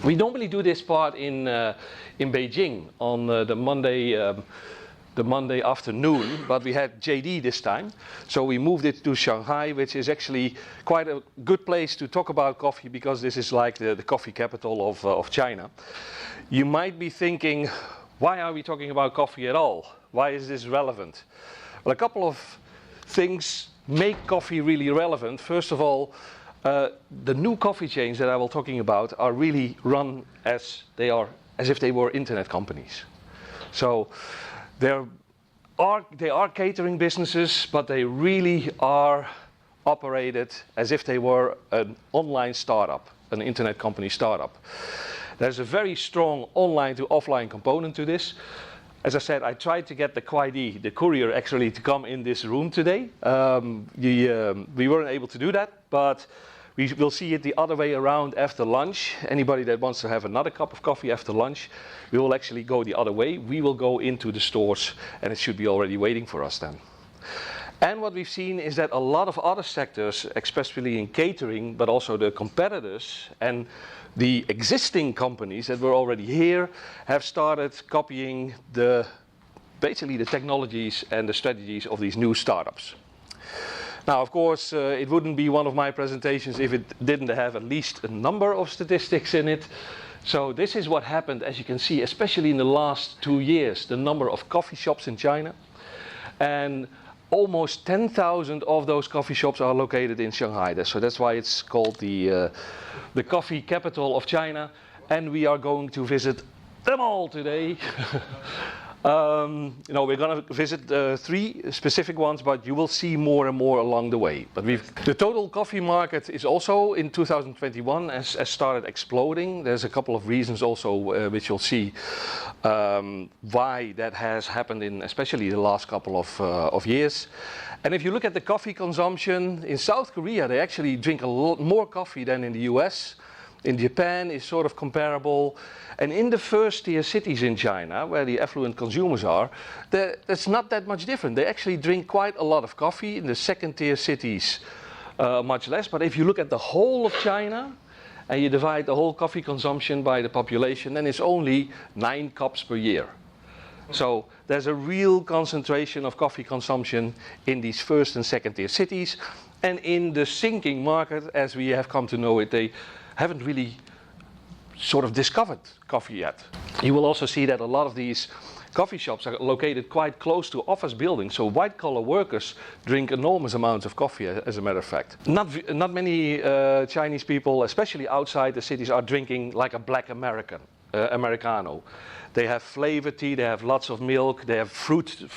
We normally do this part in Beijing on the Monday afternoon, but we had JD this time, so we moved it to Shanghai, which is actually quite a good place to talk about coffee because this is like the coffee capital of China. You might be thinking, why are we talking about coffee at all? Why is this relevant? Well, a couple of things make coffee really relevant. First of all, the new coffee chains that I will talking about are really run as if they were internet companies. So they are catering businesses, but they really are operated as if they were an online startup, an internet company startup. There's a very strong online to offline component to this. As I said, I tried to get the Kuaidi, the courier, actually to come in this room today. We weren't able to do that, but we will see it the other way around after lunch. Anybody that wants to have another cup of coffee after lunch, we will actually go the other way. We will go into the stores and it should be already waiting for us then. And what we've seen is that a lot of other sectors, especially in catering, but also the competitors and the existing companies that were already here, have started copying basically the technologies and the strategies of these new startups. Now, of course, it wouldn't be one of my presentations if it didn't have at least a number of statistics in it. So this is what happened, as you can see, especially in the last 2 years, the number of coffee shops in China. And almost 10,000 of those coffee shops are located in Shanghai. So that's why it's called the coffee capital of China. And we are going to visit them all today. We're going to visit 3 specific ones, but you will see more and more along the way. But the total coffee market is also in 2021 has started exploding. There's a couple of reasons also which you'll see why that has happened in especially the last couple of years. And if you look at the coffee consumption in South Korea, they actually drink a lot more coffee than in the US. In Japan is sort of comparable. And in the first tier cities in China, where the affluent consumers are, that's not that much different. They actually drink quite a lot of coffee. In the second tier cities, much less. But if you look at the whole of China, and you divide the whole coffee consumption by the population, then it's only 9 cups per year. So there's a real concentration of coffee consumption in these first and second tier cities. And in the sinking market, as we have come to know it, they haven't really sort of discovered coffee yet. You will also see that a lot of these coffee shops are located quite close to office buildings, so white-collar workers drink enormous amounts of coffee, as a matter of fact. Not many Chinese people, especially outside the cities, are drinking like a black Americano. They have flavored tea, they have lots of milk, they have fruit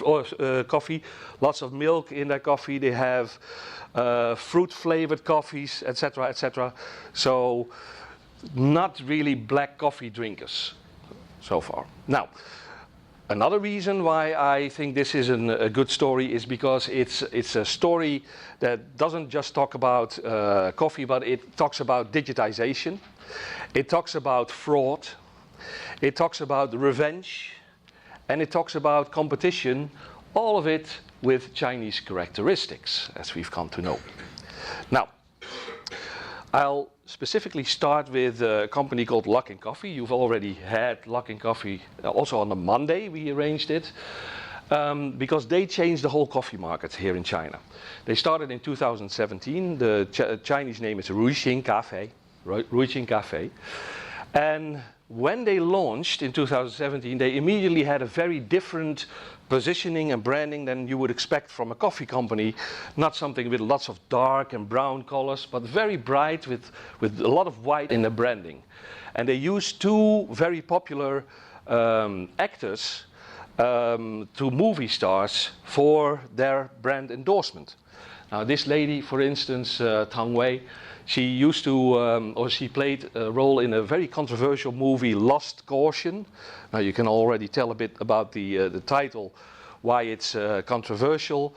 coffee, lots of milk in their coffee, they have fruit-flavored coffees, etc., etc. So not really black coffee drinkers so far. Now, another reason why I think this is a good story is because it's a story that doesn't just talk about coffee, but it talks about digitization, it talks about fraud, it talks about revenge, and it talks about competition, all of it with Chinese characteristics, as we've come to know. Now, I'll specifically start with a company called Luckin Coffee. You've already had Luckin Coffee also on a Monday. We arranged it because they changed the whole coffee market here in China. They started in 2017. The Chinese name is Luckin Coffee. Luckin Coffee. And when they launched in 2017, they immediately had a very different positioning and branding than you would expect from a coffee company. Not something with lots of dark and brown colors, but very bright with a lot of white in the branding. And they used 2 very popular actors to movie stars for their brand endorsement. Now this lady, for instance, Tang Wei, she used to, she played a role in a very controversial movie, Lost Caution. Now you can already tell a bit about the title, why it's controversial.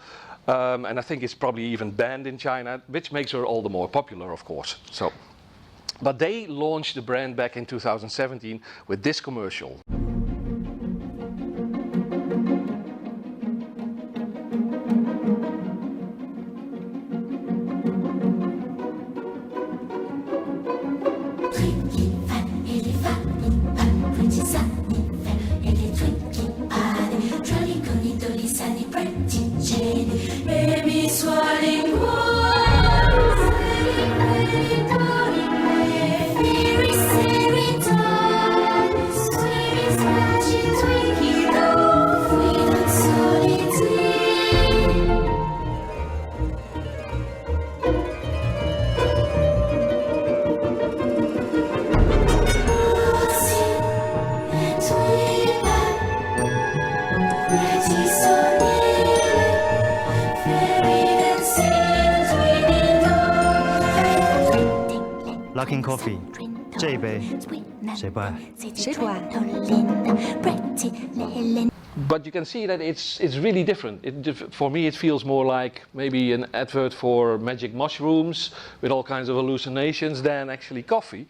And I think it's probably even banned in China, which makes her all the more popular, of course. But they launched the brand back in 2017 with this commercial. Luckin Coffee，这一杯谁不爱？谁不爱？ But you can see that it's really different. For me, it feels more like maybe an advert for magic mushrooms with all kinds of hallucinations than actually coffee.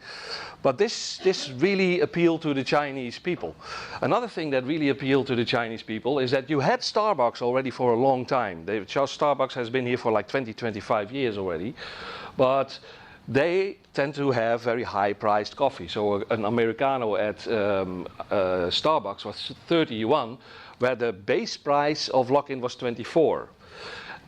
But this really appealed to the Chinese people. Another thing that really appealed to the Chinese people is that you had Starbucks already for a long time. Starbucks has been here for like 20, 25 years already. But they tend to have very high-priced coffee. So an Americano at Starbucks was 30 yuan, where the base price of Luckin was 24.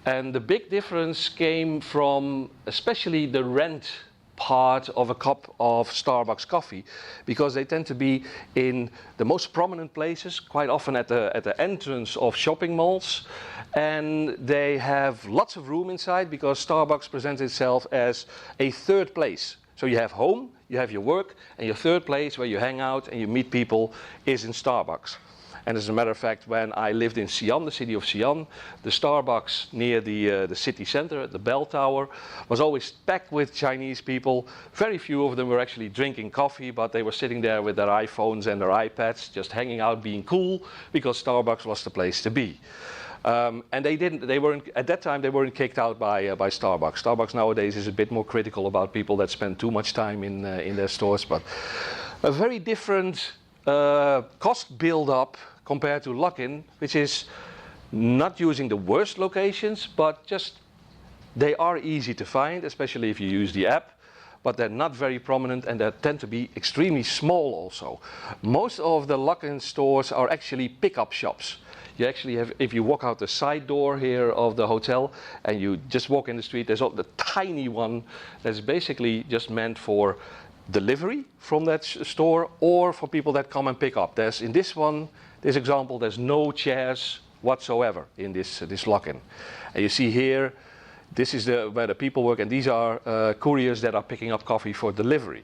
And the big difference came from especially the rent part of a cup of Starbucks coffee, because they tend to be in the most prominent places, quite often at the entrance of shopping malls, and they have lots of room inside because Starbucks presents itself as a third place. So you have home, you have your work, and your third place where you hang out and you meet people is in Starbucks. And as a matter of fact, when I lived in Xi'an, the city of Xi'an, the Starbucks near the city center at the bell tower was always packed with Chinese people. Very few of them were actually drinking coffee, but they were sitting there with their iPhones and their iPads, just hanging out, being cool, because Starbucks was the place to be. And at that time, they weren't kicked out by Starbucks. Starbucks nowadays is a bit more critical about people that spend too much time in their stores, but a very different cost build-up compared to Luckin, which is not using the worst locations, but just they are easy to find, especially if you use the app, but they're not very prominent and they tend to be extremely small also. Most of the Luckin stores are actually pickup shops. You actually have, if you walk out the side door here of the hotel and you just walk in the street, there's the tiny one that's basically just meant for delivery from that store or for people that come and pick up. In this example, there's no chairs whatsoever in this Luckin. And you see here, this is where the people work, and these are couriers that are picking up coffee for delivery.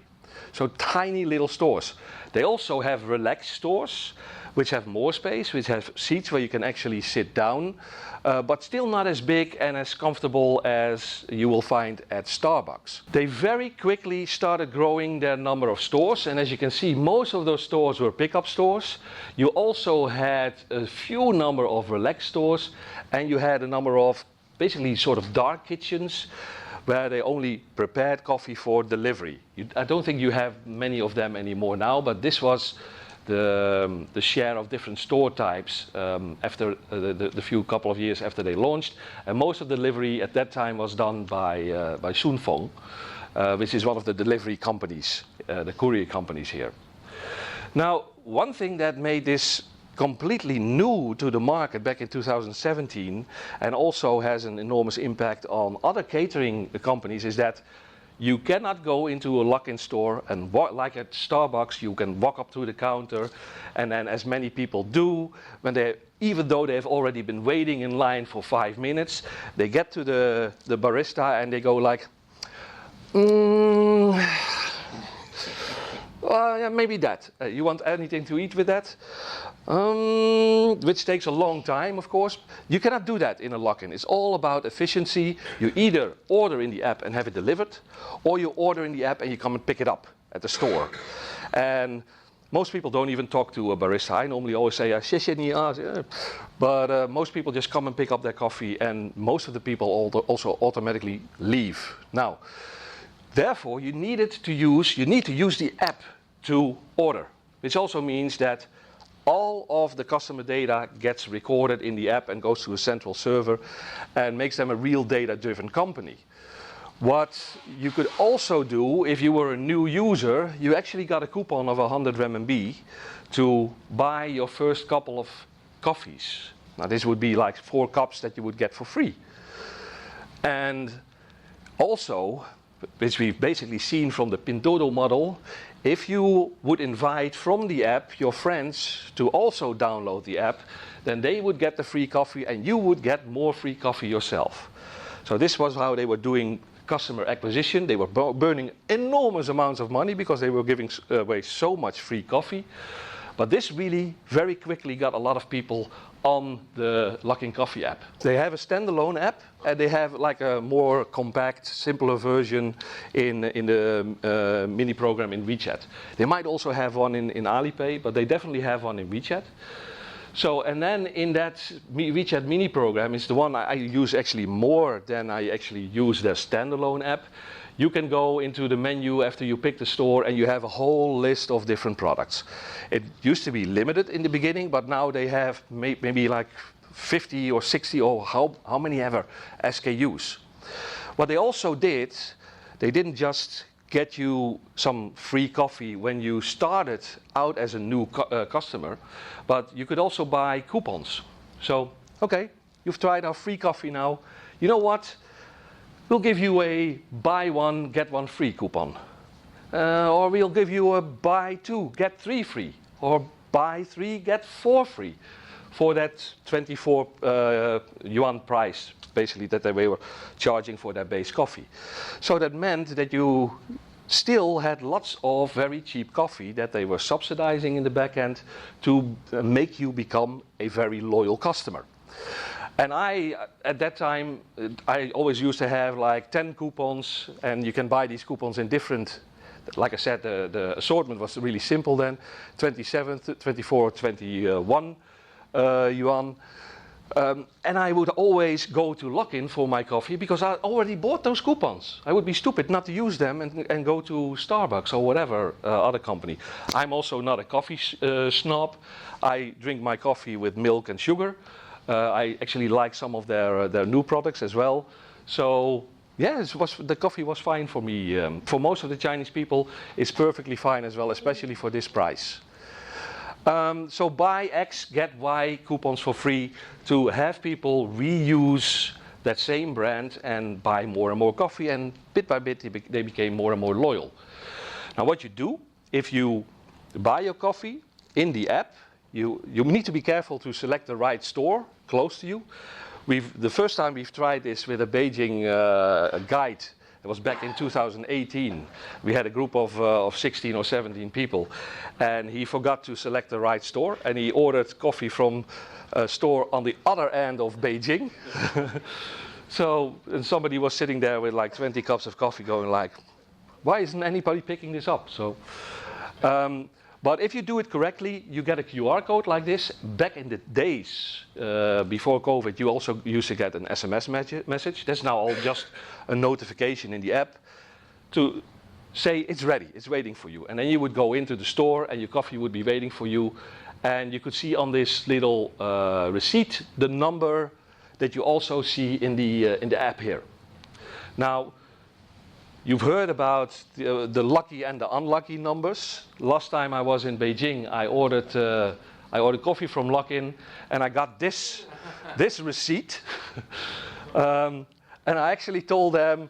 So tiny little stores. They also have relaxed stores, which have more space, which have seats where you can actually sit down, but still not as big and as comfortable as you will find at Starbucks. They very quickly started growing their number of stores, and as you can see, most of those stores were pickup stores. You also had a few number of relaxed stores, and you had a number of basically sort of dark kitchens where they only prepared coffee for delivery. I don't think you have many of them anymore now, but this was the share of different store types after the few couple of years after they launched. And most of the delivery at that time was done by Sunfeng, which is one of the delivery companies, the courier companies here. Now, one thing that made this completely new to the market back in 2017 and also has an enormous impact on other catering companies is that you cannot go into a Luckin store and like at Starbucks, you can walk up to the counter, and then as many people do, even though they've already been waiting in line for 5 minutes, they get to the barista and they go like, well, yeah, maybe that. You want anything to eat with that? Which takes a long time, of course. You cannot do that in a Luckin. It's all about efficiency. You either order in the app and have it delivered, or you order in the app and you come and pick it up at the store. And most people don't even talk to a barista. I normally always say, 谢谢你啊. But most people just come and pick up their coffee, and most of the people also automatically leave. Now, therefore, you need to use the app to order, which also means that all of the customer data gets recorded in the app and goes to a central server and makes them a real data-driven company. What you could also do, if you were a new user, you actually got a coupon of 100 RMB to buy your first couple of coffees. Now, this would be like 4 cups that you would get for free. And also, which we've basically seen from the Pinduoduo model, if you would invite from the app your friends to also download the app, then they would get the free coffee and you would get more free coffee yourself. So this was how they were doing customer acquisition. They were burning enormous amounts of money because they were giving away so much free coffee. But this really very quickly got a lot of people on the Luckin Coffee app. They have a standalone app and they have like a more compact, simpler version in the mini program in WeChat. They might also have one in Alipay, but they definitely have one in WeChat. So, and then in that WeChat mini program is the one I use actually more than I actually use their standalone app. You can go into the menu after you pick the store and you have a whole list of different products. It used to be limited in the beginning, but now they have maybe like 50 or 60 or how many ever SKUs. What they also did, they didn't just get you some free coffee when you started out as a new customer, but you could also buy coupons. So, okay, you've tried our free coffee now. You know what? We'll give you a buy one, get one free coupon. Or we'll give you a buy two, get three free. Or buy three, get four free. For that 24 yuan price, basically, that they were charging for their base coffee. So that meant that you still had lots of very cheap coffee that they were subsidizing in the back end to make you become a very loyal customer. And at that time, I always used to have like 10 coupons, and you can buy these coupons in different, like I said, the assortment was really simple then, 27, 24, 21 yuan. And I would always go to Luckin for my coffee because I already bought those coupons. I would be stupid not to use them and go to Starbucks or whatever other company. I'm also not a coffee snob. I drink my coffee with milk and sugar. I actually like some of their new products as well. So yeah, the coffee was fine for me. For most of the Chinese people, it's perfectly fine as well, especially for this price. So buy X, get Y coupons for free to have people reuse that same brand and buy more and more coffee, and bit by bit they became more and more loyal. Now what you do, if you buy your coffee in the app, you need to be careful to select the right store close to you. The first time we've tried this with a Beijing guide, it was back in 2018. We had a group of 16 or 17 people, and he forgot to select the right store, and he ordered coffee from a store on the other end of Beijing. So, and somebody was sitting there with like 20 cups of coffee going like, why isn't anybody picking this up? So, but if you do it correctly, you get a QR code like this. Back in the days before COVID, you also used to get an SMS message. That's now all just a notification in the app to say it's ready, it's waiting for you. And then you would go into the store and your coffee would be waiting for you. And you could see on this little receipt the number that you also see in the app here. Now, you've heard about the lucky and the unlucky numbers. Last time I was in Beijing, I ordered coffee from Luckin, and I got this receipt. And I actually told them,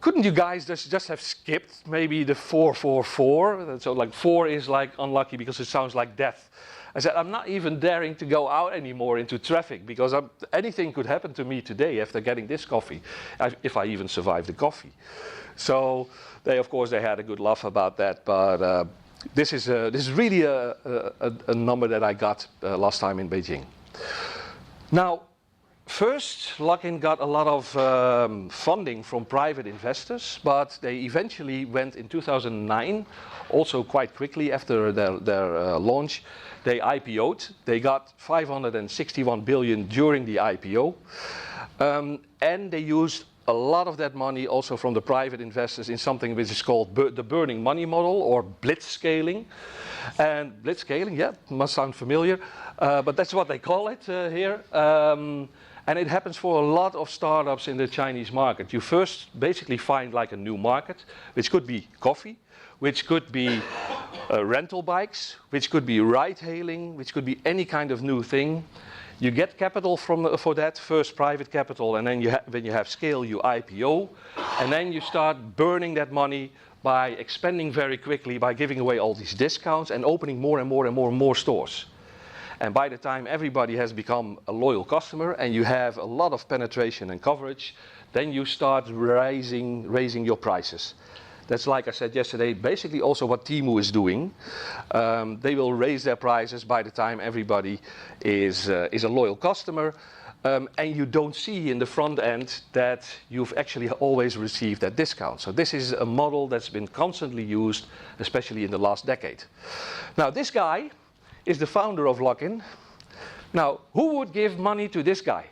couldn't you guys just have skipped maybe the 444? So like 4 is like unlucky because it sounds like death. I said, I'm not even daring to go out anymore into traffic because anything could happen to me today after getting this coffee, if I even survive the coffee. So of course, they had a good laugh about that. But this is really a number that I got last time in Beijing. Now, first, Luckin got a lot of funding from private investors, but they eventually went in 2009, also quite quickly after their launch. They IPO'd. They got 561 billion during the IPO. And they used a lot of that money also from the private investors in something which is called the burning money model, or blitzscaling. And blitzscaling, yeah, must sound familiar, but that's what they call it here. And it happens for a lot of startups in the Chinese market. You first basically find like a new market, which could be coffee, which could be rental bikes, which could be ride-hailing, which could be any kind of new thing. You get capital for that, first private capital, and then when you have scale, you IPO, and then you start burning that money by expanding very quickly, by giving away all these discounts and opening more and more and more and more stores. And by the time everybody has become a loyal customer and you have a lot of penetration and coverage, then you start raising your prices. That's, like I said yesterday, basically also what Temu is doing. They will raise their prices by the time everybody is a loyal customer. And you don't see in the front end that you've actually always received that discount. So this is a model that's been constantly used, especially in the last decade. Now this guy is the founder of Luckin. Now, who would give money to this guy?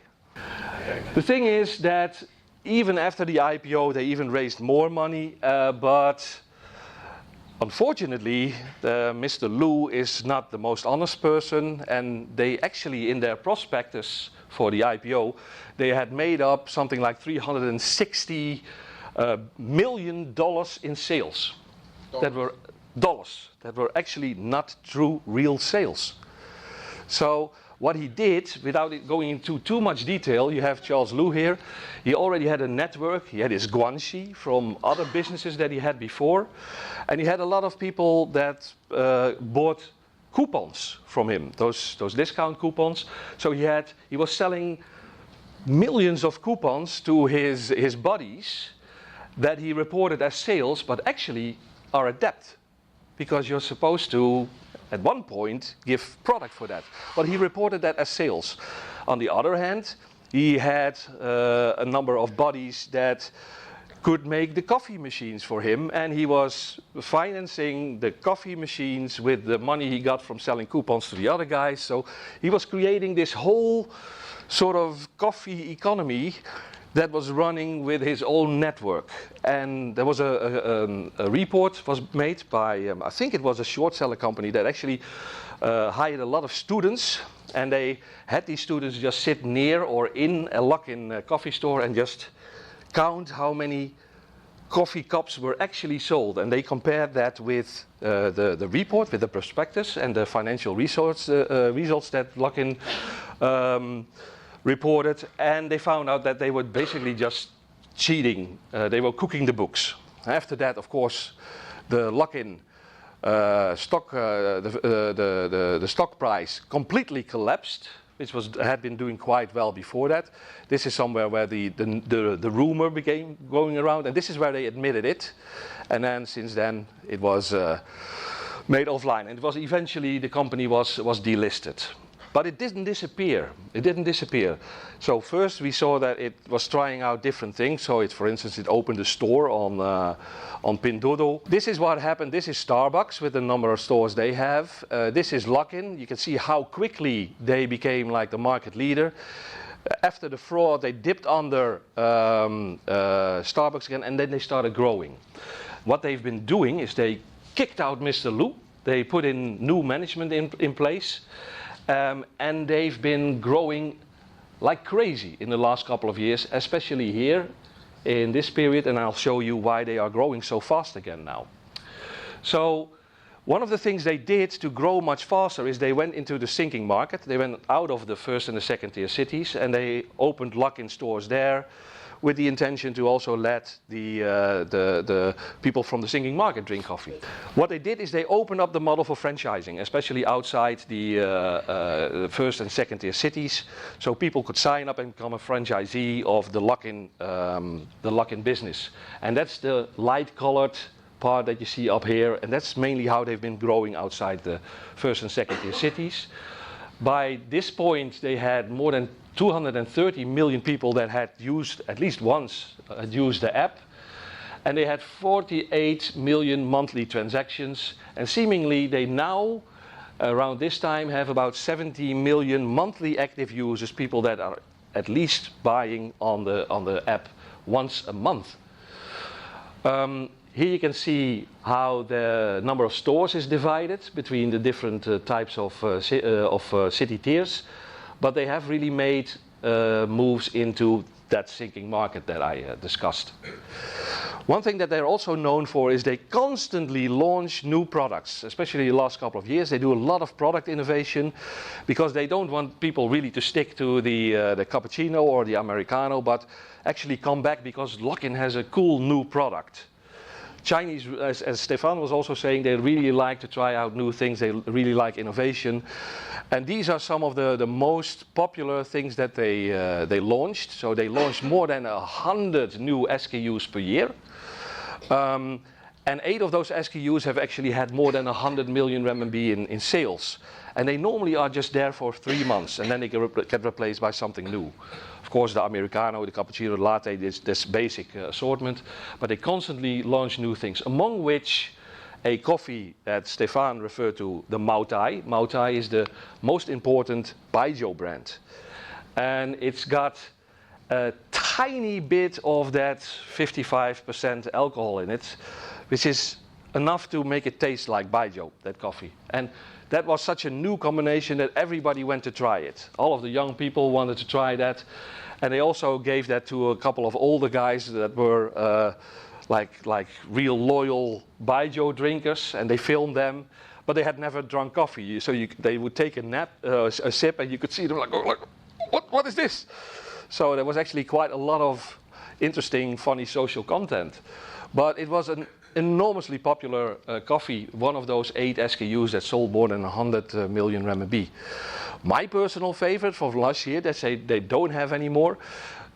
The thing is that even after the IPO, they even raised more money, but unfortunately, Mr. Lu is not the most honest person, and they actually, in their prospectus for the IPO, they had made up something like $360 million in sales. That were dollars, that were actually not true real sales. So what he did, without it going into too much detail, you have Charles Lu here. He already had a network. He had his guanxi from other businesses that he had before. And he had a lot of people that bought coupons from him, those discount coupons. So he was selling millions of coupons to his buddies that he reported as sales, but actually are a debt, because you're supposed to, at one point, give product for that. But he reported that as sales. On the other hand, he had a number of buddies that could make the coffee machines for him, and he was financing the coffee machines with the money he got from selling coupons to the other guys. So he was creating this whole sort of coffee economy that was running with his own network. And there was a report was made by, I think it was a short seller company that actually hired a lot of students, and they had these students just sit near or in a Luckin coffee store and just count how many coffee cups were actually sold. And they compared that with the report, with the prospectus and the financial results that Luckin reported, and they found out that they were basically just cheating. They were cooking the books. After that, of course, the Luckin stock, the stock price completely collapsed, which had been doing quite well before that. This is somewhere where the rumor began going around, and this is where they admitted it. And then since then, it was made offline, and it was eventually the company was delisted. But it didn't disappear. It didn't disappear. So first we saw that it was trying out different things. So for instance, it opened a store on Pinduoduo. This is what happened. This is Starbucks with the number of stores they have. This is Luckin. You can see how quickly they became like the market leader. After the fraud, they dipped under Starbucks again, and then they started growing. What they've been doing is they kicked out Mr. Lu. They put in new management in place. And they've been growing like crazy in the last couple of years, especially here in this period, and I'll show you why they are growing so fast again now. So one of the things they did to grow much faster is they went into the sinking market. They went out of the first and the second tier cities, and they opened Luckin stores there, with the intention to also let the people from the sinking market drink coffee. What they did is they opened up the model for franchising, especially outside the first and second tier cities, so people could sign up and become a franchisee of the Luckin business. And that's the light-colored part that you see up here, and that's mainly how they've been growing outside the first and second tier cities. By this point, they had more than 230 million people that had used, at least once, used the app. And they had 48 million monthly transactions. And seemingly they now, around this time, have about 70 million monthly active users, people that are at least buying on the app once a month. Here you can see how the number of stores is divided between the different types of city tiers. But they have really made moves into that sinking market that I discussed. One thing that they're also known for is they constantly launch new products, especially the last couple of years. They do a lot of product innovation because they don't want people really to stick to the cappuccino or the Americano, but actually come back because Luckin has a cool new product. Chinese, as Stefan was also saying, they really like to try out new things. They really like innovation. And these are some of the most popular things that they launched. So they launched more than 100 new SKUs per year. And 8 of those SKUs have actually had more than 100 million renminbi in sales. And they normally are just there for 3 months, and then they get replaced by something new. Of course, the Americano, the cappuccino, the latte, this basic assortment, but they constantly launch new things, among which a coffee that Stefan referred to, the Mao Tai. Mao Tai is the most important baijiu brand. And it's got a tiny bit of that 55% alcohol in it, which is enough to make it taste like baijiu, that coffee. And that was such a new combination that everybody went to try it. All of the young people wanted to try that. And they also gave that to a couple of older guys that were like real loyal baijiu drinkers, and they filmed them, but they had never drunk coffee. So they would take a sip, and you could see them like, oh, what is this? So there was actually quite a lot of interesting, funny social content. But it was an enormously popular coffee, one of those 8 SKUs that sold more than 100 million renminbi. My personal favorite from last year, that they don't have anymore,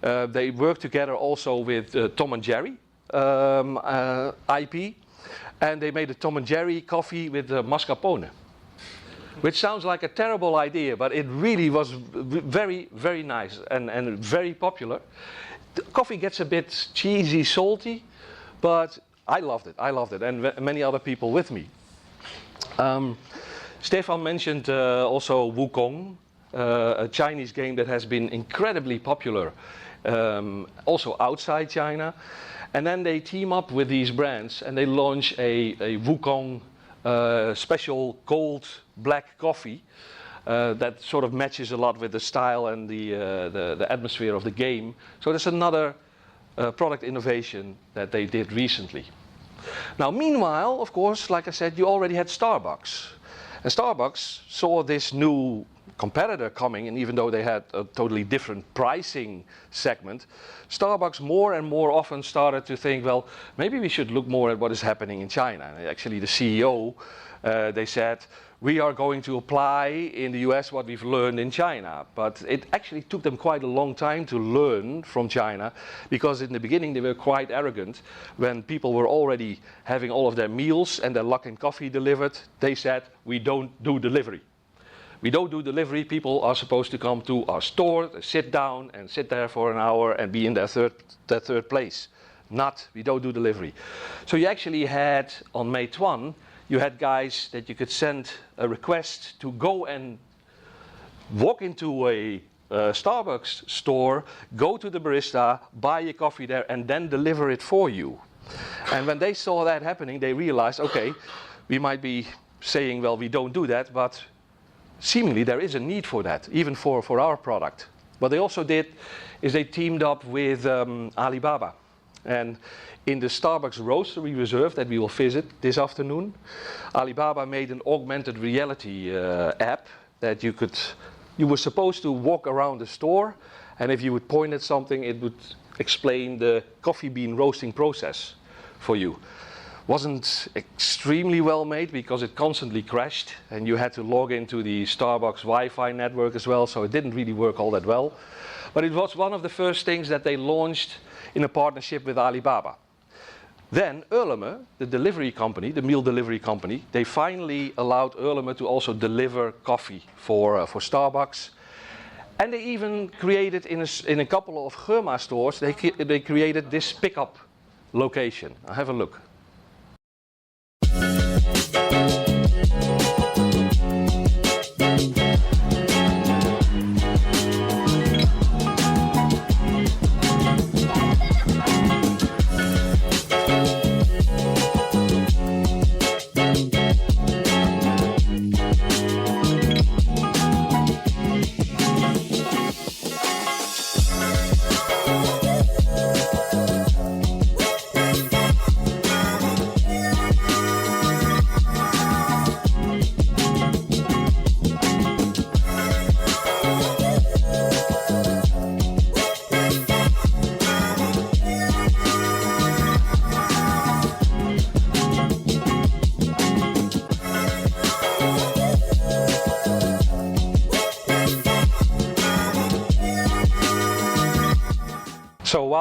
they work together also with Tom and Jerry IP, and they made a Tom and Jerry coffee with mascarpone, which sounds like a terrible idea, but it really was very, very nice and very popular. The coffee gets a bit cheesy, salty, but I loved it, and many other people with me. Stefan mentioned also Wukong, a Chinese game that has been incredibly popular, also outside China. And then they team up with these brands and they launch a Wukong special cold black coffee that sort of matches a lot with the style and the atmosphere of the game. So there's another product innovation that they did recently. Now, meanwhile, of course, like I said, you already had Starbucks. And Starbucks saw this new competitor coming, and even though they had a totally different pricing segment, Starbucks more and more often started to think, well, maybe we should look more at what is happening in China. And actually, the CEO, they said, we are going to apply in the US what we've learned in China. But it actually took them quite a long time to learn from China, because in the beginning they were quite arrogant. When people were already having all of their meals and their Luckin Coffee delivered, they said, we don't do delivery. We don't do delivery. People are supposed to come to our store, sit down and sit there for an hour and be in their third place. Not, we don't do delivery. So you actually had, on Meituan, you had guys that you could send a request to go and walk into a Starbucks store, go to the barista, buy a coffee there, and then deliver it for you. And when they saw that happening, they realized, okay, we might be saying, well, we don't do that, but seemingly there is a need for that, even for our product. What they also did is they teamed up with Alibaba. And in the Starbucks Roastery Reserve that we will visit this afternoon, Alibaba made an augmented reality app that you were supposed to walk around the store, and if you would point at something, it would explain the coffee bean roasting process for you. Wasn't extremely well made because it constantly crashed, and you had to log into the Starbucks Wi-Fi network as well, so it didn't really work all that well. But it was one of the first things that they launched in a partnership with Alibaba. Then Erleme, the delivery company, the meal delivery company, they finally allowed Erleme to also deliver coffee for Starbucks. And they even created in a couple of Germa stores, they created this pickup location. I'll have a look.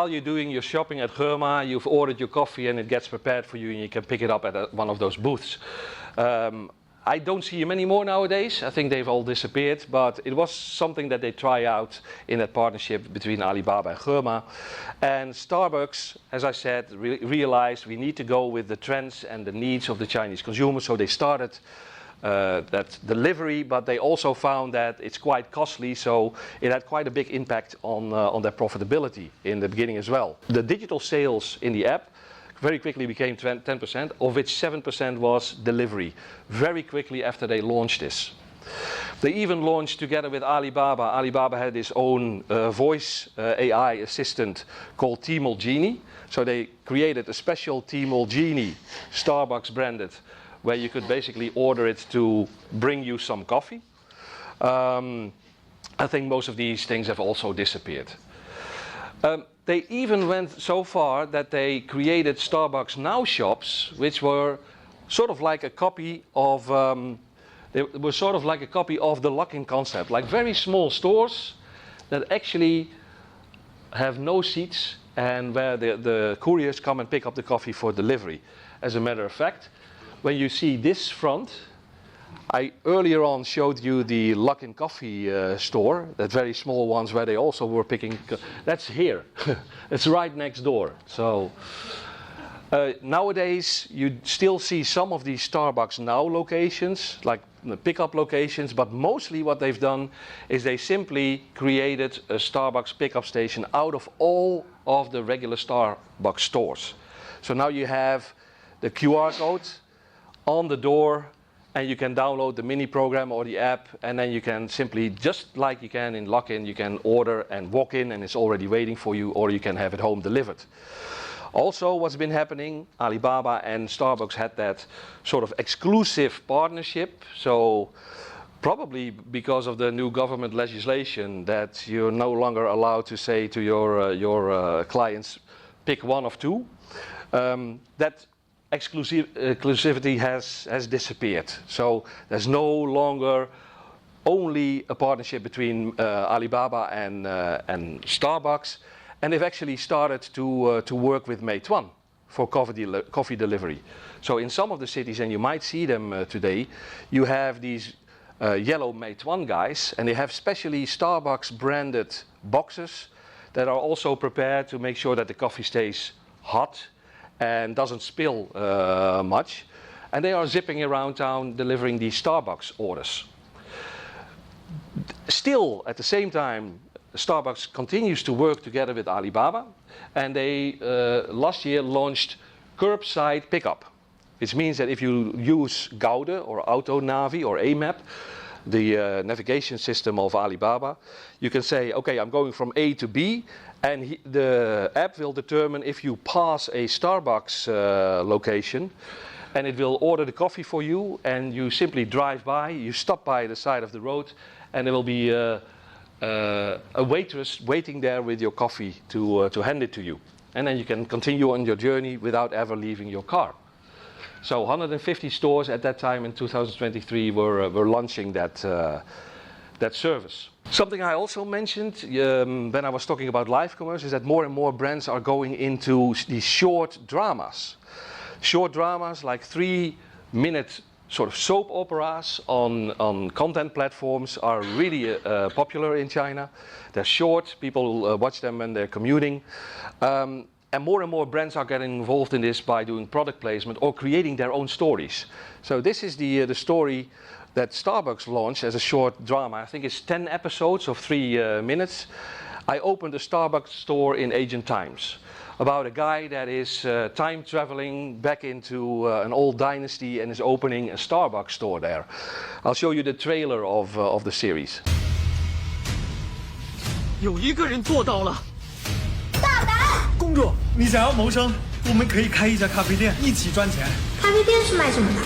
while you're doing your shopping at Germa, you've ordered your coffee and it gets prepared for you and you can pick it up at one of those booths. I don't see them anymore nowadays. I think they've all disappeared, but it was something that they try out in that partnership between Alibaba and Germa. And Starbucks, as I said, realized we need to go with the trends and the needs of the Chinese consumer, so they started that delivery, but they also found that it's quite costly, so it had quite a big impact on their profitability in the beginning as well. The digital sales in the app very quickly became 10%, of which 7% was delivery, very quickly after they launched this. They even launched together with Alibaba. Alibaba had its own voice AI assistant called Tmall Genie. So they created a special Tmall Genie, Starbucks branded, where you could basically order it to bring you some coffee. I think most of these things have also disappeared. They even went so far that they created Starbucks Now shops, which were sort of like a copy of the Luckin concept, like very small stores that actually have no seats and where the couriers come and pick up the coffee for delivery. As a matter of fact, when you see this front, I earlier on showed you the Luckin Coffee store, that very small ones where they also were picking. That's here. It's right next door. So nowadays you still see some of these Starbucks Now locations, like the pickup locations, but mostly what they've done is they simply created a Starbucks pickup station out of all of the regular Starbucks stores. So now you have the QR code on the door, and you can download the mini program or the app, and then you can simply, just like you can in Luckin, you can order and walk in and it's already waiting for you, or you can have it home delivered. Also, what's been happening, Alibaba and Starbucks had that sort of exclusive partnership. So probably because of the new government legislation that you're no longer allowed to say to your clients, pick one of two. That exclusivity has disappeared. So there's no longer only a partnership between Alibaba and Starbucks, and they've actually started to work with Meituan for coffee delivery. So in some of the cities, and you might see them today, you have these yellow Meituan guys, and they have specially Starbucks branded boxes that are also prepared to make sure that the coffee stays hot and doesn't spill much. And they are zipping around town delivering these Starbucks orders. Still, at the same time, Starbucks continues to work together with Alibaba, and they last year launched curbside pickup, which means that if you use Gaude or AutoNavi or AMAP, the navigation system of Alibaba, you can say, okay, I'm going from A to B, and the app will determine if you pass a Starbucks location, and it will order the coffee for you, and you simply drive by, you stop by the side of the road, and there will be a waitress waiting there with your coffee to hand it to you. And then you can continue on your journey without ever leaving your car. So 150 stores at that time in 2023 were launching that service. Something I also mentioned when I was talking about live commerce is that more and more brands are going into these short dramas. Short dramas like 3-minute sort of soap operas on content platforms are really popular in China. They're short, people watch them when they're commuting. And more brands are getting involved in this by doing product placement or creating their own stories. So this is the story that Starbucks launched as a short drama. I think it's 10 episodes of 3 minutes. I opened a Starbucks store in ancient times, about a guy that is time traveling back into an old dynasty and is opening a Starbucks store there. I'll show you the trailer of the series. 有一个人做到了。 公主，你想要谋生，我们可以开一家咖啡店，一起赚钱。咖啡店是卖什么的？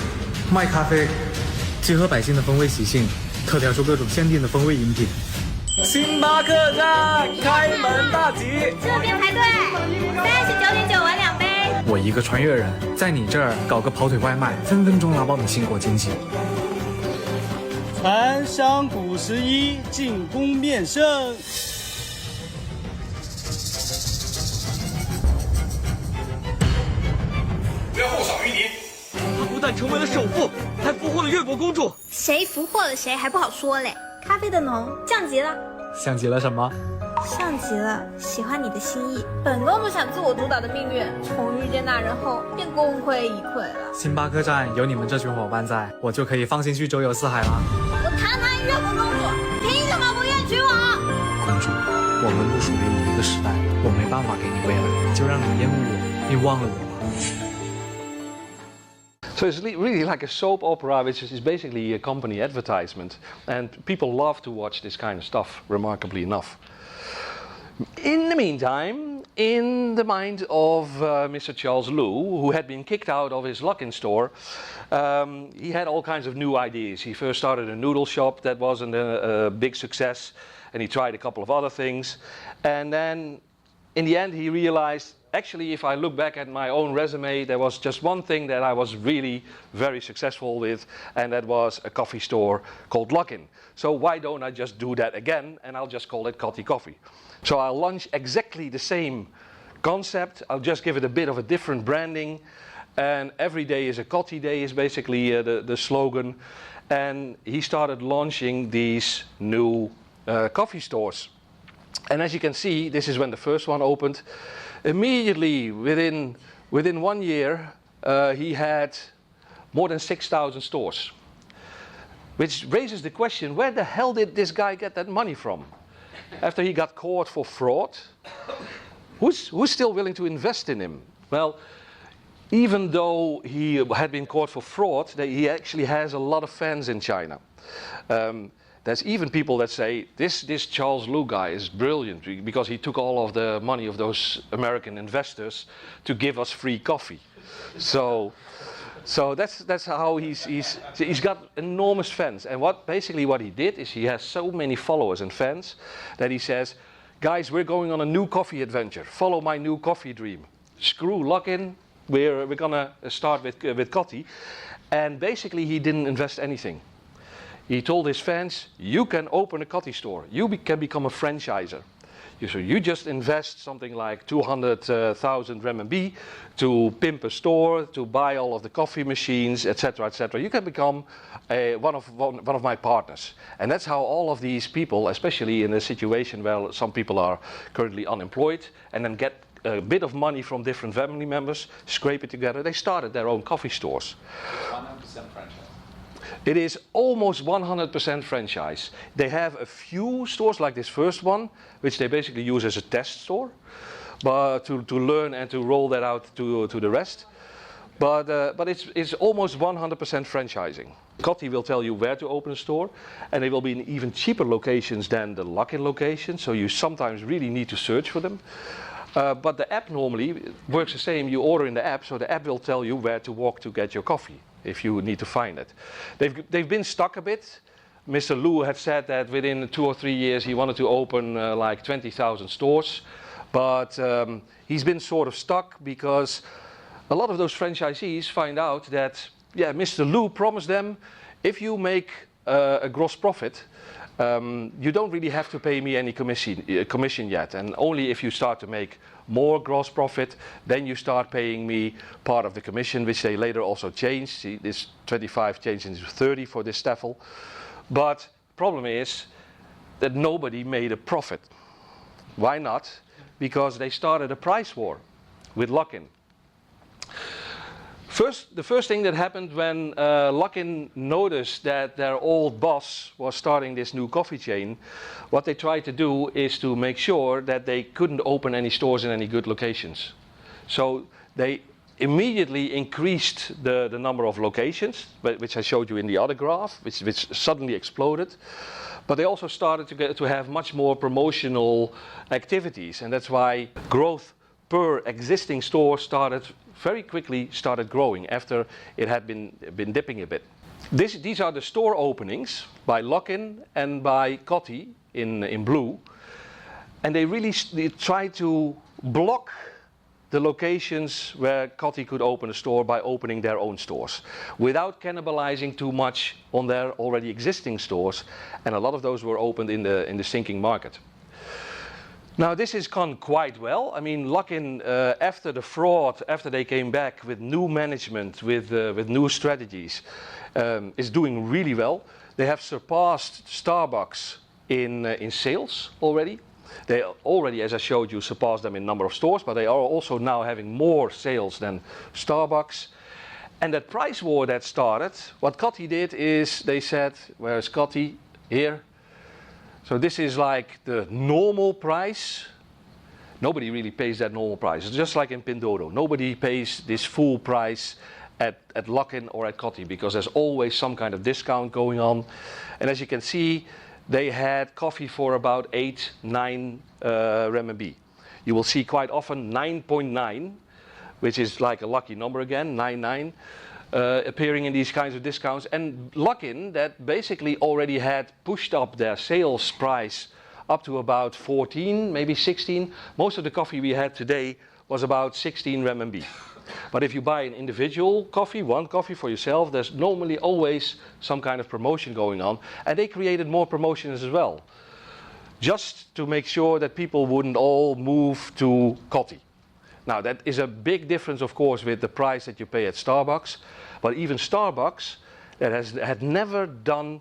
卖咖啡，结合百姓的风味习性，特调出各种限定的风味饮品。星巴克站开门大吉，这边排队，39.9碗2杯。我一个穿越人，在你这儿搞个跑腿外卖，分分钟拿爆你兴国惊喜。传香古11，进宫面圣。但成为了首富，还俘获了越国公主。谁俘获了谁还不好说嘞。咖啡的浓降级了，像极了什么？像极了喜欢你的心意。本多么想自我主导的命运，从遇见那人后便功亏一篑了。星巴克站有你们这群伙伴在，我就可以放心去周游四海了。我堂堂越国公主，凭什么不愿娶我？公主，我们不属于你一个时代，我没办法给你未来，就让你厌恶我，并忘了我吧。So it's really like a soap opera, which is basically a company advertisement, and people love to watch this kind of stuff, remarkably enough. In the meantime, in the mind of Mr. Charles Liu, who had been kicked out of his Luckin store, he had all kinds of new ideas. He first started a noodle shop that wasn't a big success, and he tried a couple of other things, and then in the end he realized, actually, if I look back at my own resume, there was just one thing that I was really very successful with, and that was a coffee store called Luckin. So why don't I just do that again, and I'll just call it Cotti Coffee. So I'll launch exactly the same concept, I'll just give it a bit of a different branding, and every day is a Cotti day is basically the slogan. And he started launching these new coffee stores. And as you can see, this is when the first one opened. Immediately, within 1 year, he had more than 6,000 stores. Which raises the question, where the hell did this guy get that money from? After he got caught for fraud, who's still willing to invest in him? Well, even though he had been caught for fraud, he actually has a lot of fans in China. There's even people that say, this Charles Liu guy is brilliant because he took all of the money of those American investors to give us free coffee. So that's how he's got enormous fans. And basically what he did is he has so many followers and fans that he says, guys, we're going on a new coffee adventure. Follow my new coffee dream. Screw Luckin. We're gonna start with Cotti. And basically he didn't invest anything. He told his fans, you can open a Cotti store. You can become a franchiser. So you just invest something like 200,000 renminbi to pimp a store, to buy all of the coffee machines, etc., etc. You can become one of my partners. And that's how all of these people, especially in a situation where some people are currently unemployed and then get a bit of money from different family members, scrape it together, they started their own coffee stores. 100% franchise. It is almost 100% franchise. They have a few stores like this first one, which they basically use as a test store, but to learn and to roll that out to the rest. But it's almost 100% franchising. Cotti will tell you where to open a store, and they will be in even cheaper locations than the Luckin location, so you sometimes really need to search for them. But the app normally works the same. You order in the app, so the app will tell you where to walk to get your coffee if you need to find it. They've been stuck a bit. Mr. Liu had said that within 2 or 3 years he wanted to open like 20,000 stores, but he's been sort of stuck because a lot of those franchisees find out that, yeah, Mr. Liu promised them, if you make a gross profit, you don't really have to pay me any commission yet, and only if you start to make more gross profit, then you start paying me part of the commission, which they later also changed. See, this 25 changed into 30 for this staffel. But problem is that nobody made a profit. Why not? Because they started a price war with Luckin. The first thing that happened when Luckin noticed that their old boss was starting this new coffee chain, what they tried to do is to make sure that they couldn't open any stores in any good locations. So they immediately increased the number of locations, which I showed you in the other graph, which suddenly exploded. But they also started to have much more promotional activities, and that's why growth per existing store very quickly started growing after it had been dipping a bit. These are the store openings by Luckin and by Cotti in blue, and they tried to block the locations where Cotti could open a store by opening their own stores without cannibalizing too much on their already existing stores, and a lot of those were opened in the sinking market. Now this has gone quite well. I mean, Luckin, after the fraud, after they came back with new management, with new strategies, is doing really well. They have surpassed Starbucks in sales already. They already, as I showed you, surpassed them in number of stores, but they are also now having more sales than Starbucks. And that price war that started, what Cotti did is they said, where is Cotti? Here. So this is like the normal price. Nobody really pays that normal price. It's just like in Pinduoduo. Nobody pays this full price at Luckin or at Cotti because there's always some kind of discount going on. And as you can see, they had coffee for about 8, 9 renminbi. You will see quite often 9.9, which is like a lucky number again, 99. Appearing in these kinds of discounts, and Luckin that basically already had pushed up their sales price up to about 14, maybe 16. Most of the coffee we had today was about 16 renminbi. But if you buy an individual coffee, one coffee for yourself, there's normally always some kind of promotion going on, and they created more promotions as well, just to make sure that people wouldn't all move to Cotti. Now that is a big difference, of course, with the price that you pay at Starbucks. But even Starbucks, that had never done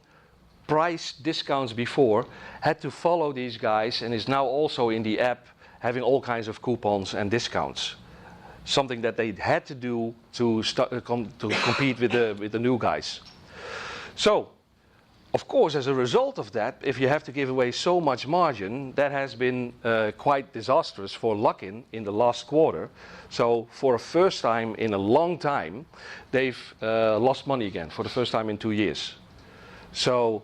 price discounts before, had to follow these guys and is now also in the app having all kinds of coupons and discounts. Something that they had to do to compete with the new guys. So, of course, as a result of that, if you have to give away so much margin, that has been quite disastrous for Luckin in the last quarter. So for the first time in a long time, they've lost money again for the first time in 2 years. So,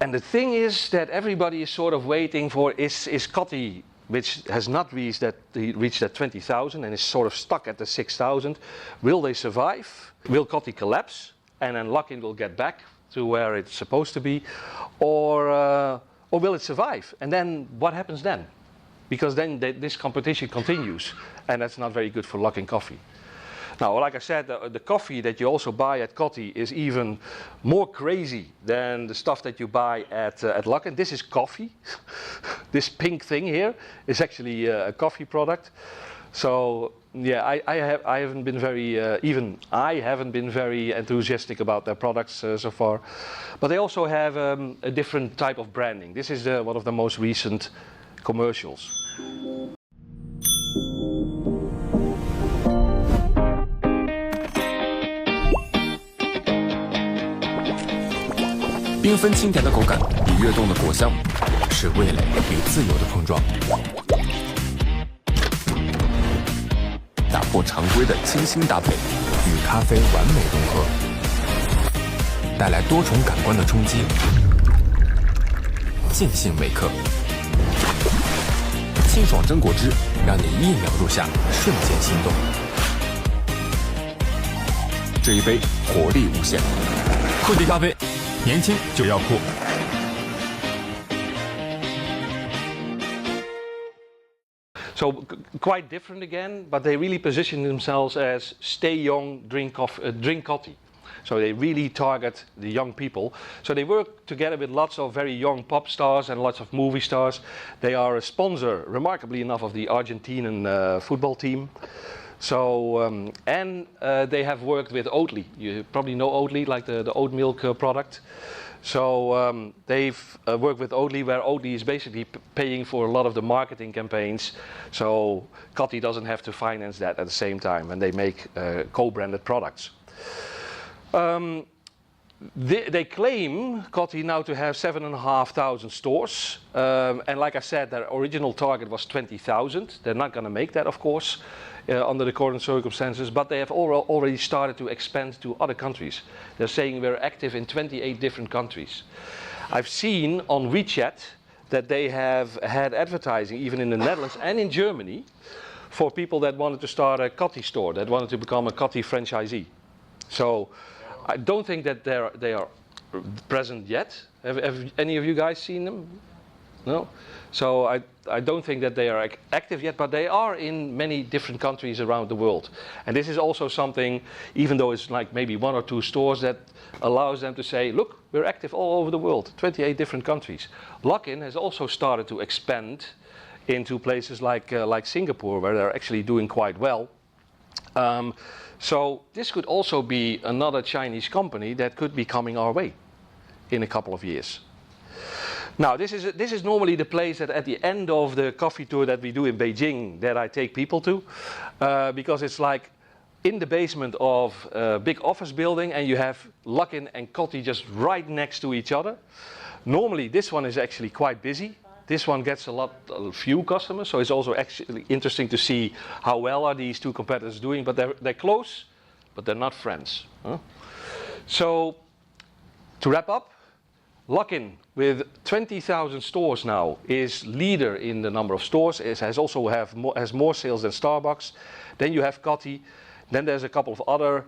and the thing is that everybody is sort of waiting for, is Cotti, which has not reached that 20,000 and is sort of stuck at the 6,000, will they survive? Will Cotti collapse? And then Luckin will get back to where it's supposed to be, or will it survive? And then what happens then? Because then this competition continues, and that's not very good for Luckin Coffee. Now, like I said, the coffee that you also buy at Cotti is even more crazy than the stuff that you buy at Luckin. This is coffee. This pink thing here is actually a coffee product. So yeah, I haven't been very, even I haven't been very enthusiastic about their products so far. But they also have a different type of branding. This is one of the most recent commercials. 缤纷清甜的口感与跃动的果香，是味蕾与自由的碰撞。打破常规的清新搭配，与咖啡完美融合，带来多重感官的冲击。尽兴美克，清爽真果汁，让你一秒入夏，瞬间心动。这一杯活力无限，酷迪咖啡。 年轻就要酷。So quite different again, but they really position themselves as stay young, drink Cotti. So they really target the young people. So they work together with lots of very young pop stars and lots of movie stars. They are a sponsor, remarkably enough, of the Argentinian football team. So, they have worked with Oatly. You probably know Oatly, like the oat milk product. So they've worked with Oatly, where Oatly is basically paying for a lot of the marketing campaigns. So Cotti doesn't have to finance that at the same time, and they make co-branded products. They claim, Cotti, now to have 7,500 stores. And like I said, their original target was 20,000. They're not going to make that, of course. Under the current circumstances, but they have already started to expand to other countries. They're saying we're active in 28 different countries. I've seen on WeChat that they have had advertising even in the Netherlands and in Germany for people that wanted to start a Cotti store, that wanted to become a Cotti franchisee. So I don't think that they are present yet. Have any of you guys seen them? No? So I don't think that they are active yet, but they are in many different countries around the world. And this is also something, even though it's like maybe 1 or 2 stores, that allows them to say, look, we're active all over the world, 28 different countries. Luckin has also started to expand into places like Singapore, where they're actually doing quite well. So this could also be another Chinese company that could be coming our way in a couple of years. Now, this is normally the place that at the end of the coffee tour that we do in Beijing that I take people to, because it's like in the basement of a big office building, and you have Luckin and Cotti just right next to each other. Normally, this one is actually quite busy. This one gets a few customers, so it's also actually interesting to see how well are these two competitors doing. But they're close, but they're not friends. Huh? So, to wrap up, Luckin, with 20,000 stores now, is leader in the number of stores. It has more sales than Starbucks. Then you have Cotti. Then there's a couple of other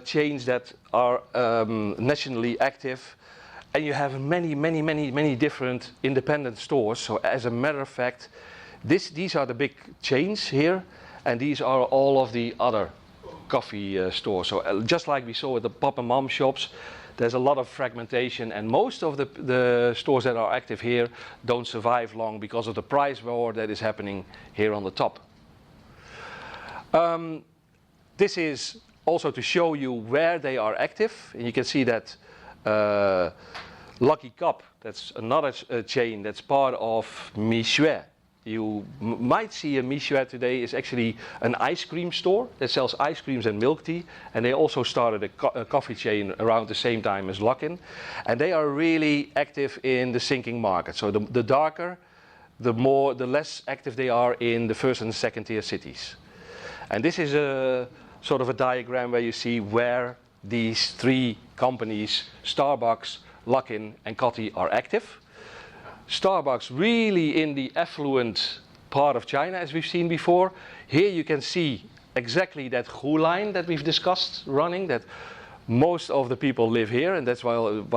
chains that are nationally active. And you have many different independent stores. So as a matter of fact, these are the big chains here, and these are all of the other coffee stores. So just like we saw at the pop and mom shops, there's a lot of fragmentation, and most of the stores that are active here don't survive long because of the price war that is happening here on the top. This is also to show you where they are active. And you can see that Lucky Cup, that's another chain that's part of Mixue. You might see a Mixue today is actually an ice cream store that sells ice creams and milk tea, and they also started a coffee chain around the same time as Luckin, and they are really active in the sinking market. So the darker, the less active they are in the first and second tier cities. And this is a sort of a diagram where you see where these three companies, Starbucks, Luckin and Cotti, are active. Starbucks really in the affluent part of China, as we've seen before. Here you can see exactly that Hu line that we've discussed running, that most of the people live here, and that's why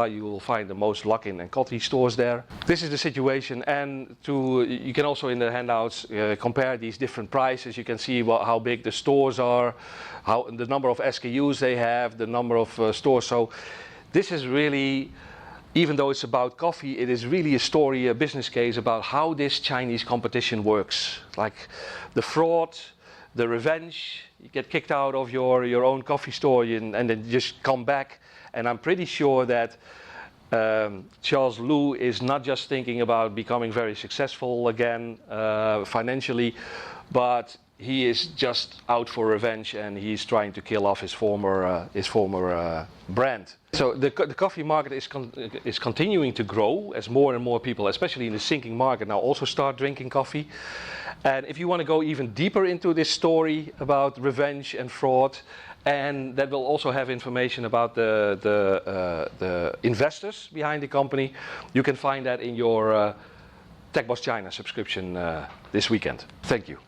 you will find the most Luckin and Cotti stores there. This is the situation, and you can also in the handouts compare these different prices. You can see how big the stores are, the number of SKUs they have, the number of stores. So this is really, even though it's about coffee, it is really a story, a business case about how this Chinese competition works. Like the fraud, the revenge. You get kicked out of your own coffee store and then just come back. And I'm pretty sure that Charles Lu is not just thinking about becoming very successful again financially, but he is just out for revenge, and he's trying to kill off his former brand. So the coffee market is continuing to grow as more and more people, especially in the sinking market, now also start drinking coffee. And if you want to go even deeper into this story about revenge and fraud, and that will also have information about the investors behind the company, you can find that in your TechBoss China subscription this weekend. Thank you.